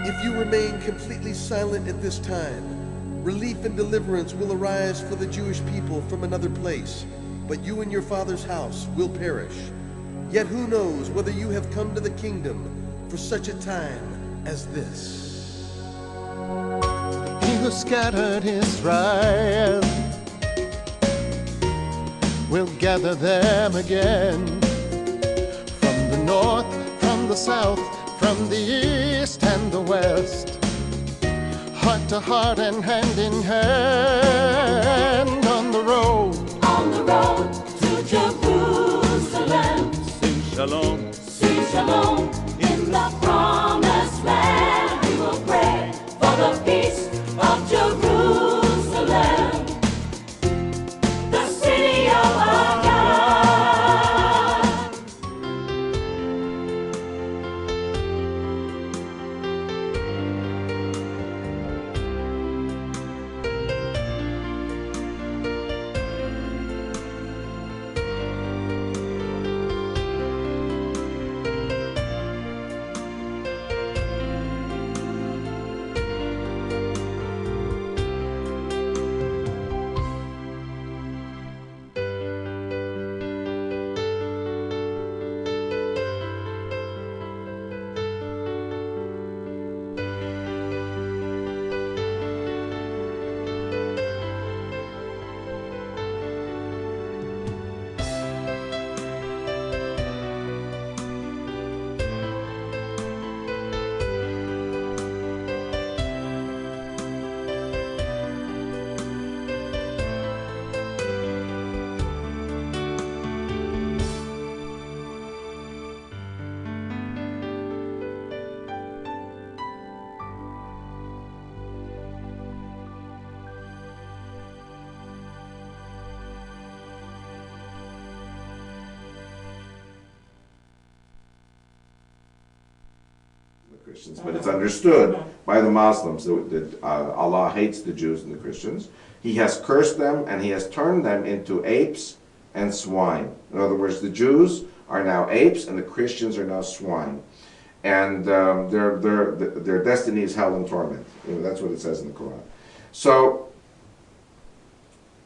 If you remain completely silent at this time, relief and deliverance will arise for the Jewish people from another place, but you and your father's house will perish. Yet who knows whether you have come to the kingdom for such a time as this. He who scattered Israel will gather them again, from the north, from the south, from the east and the west, heart to heart and hand in hand, on the road to Jerusalem. Sing shalom in the promised land. We will pray for the peace of Jerusalem, the city of our God. Christians, but it's understood by the Muslims that Allah hates the Jews and the Christians. He has cursed them and he has turned them into apes and swine. In other words, the Jews are now apes and the Christians are now swine. And their destiny is hell and torment. You know, that's what it says in the Quran. So,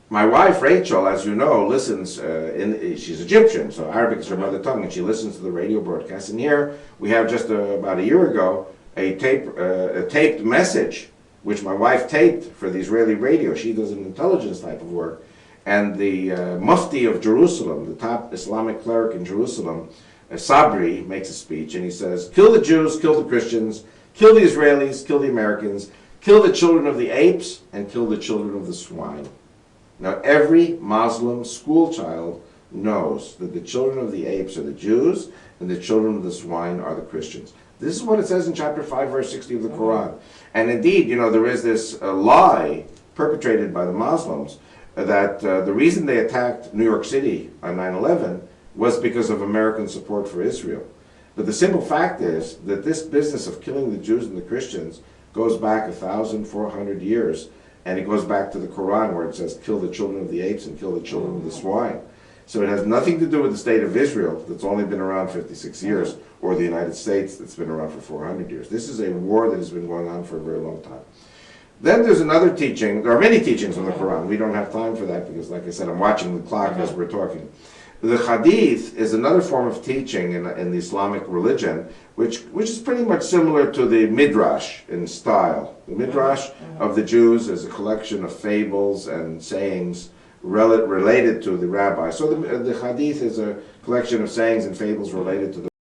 my wife, Rachel, as you know, listens, she's Egyptian, so Arabic is her mother tongue, and she listens to the radio broadcast. And here, we have just about a year ago, a taped message, which my wife taped for the Israeli radio. She does an intelligence type of work. And the Mufti of Jerusalem, the top Islamic cleric in Jerusalem, Sabri, makes a speech, and he says, kill the Jews, kill the Christians, kill the Israelis, kill the Americans, kill the children of the apes, and kill the children of the swine. Now, every Muslim school child knows that the children of the apes are the Jews and the children of the swine are the Christians. This is what it says in chapter 5, verse 60 of the Quran. And indeed, you know, there is this lie perpetrated by the Muslims that the reason they attacked New York City on 9/11 was because of American support for Israel. But the simple fact is that this business of killing the Jews and the Christians goes back 1,400 years. And it goes back to the Quran where it says, kill the children of the apes and kill the children of the swine. So it has nothing to do with the state of Israel that's only been around 56 years, or the United States that's been around for 400 years. This is a war that has been going on for a very long time. Then there's another teaching. There are many teachings in the Quran. We don't have time for that because, like I said, I'm watching the clock as we're talking. The Hadith is another form of teaching in the Islamic religion, which is pretty much similar to the Midrash in style. The Midrash of the Jews is a collection of fables and sayings related to the rabbi. So the Hadith is a collection of sayings and fables related to the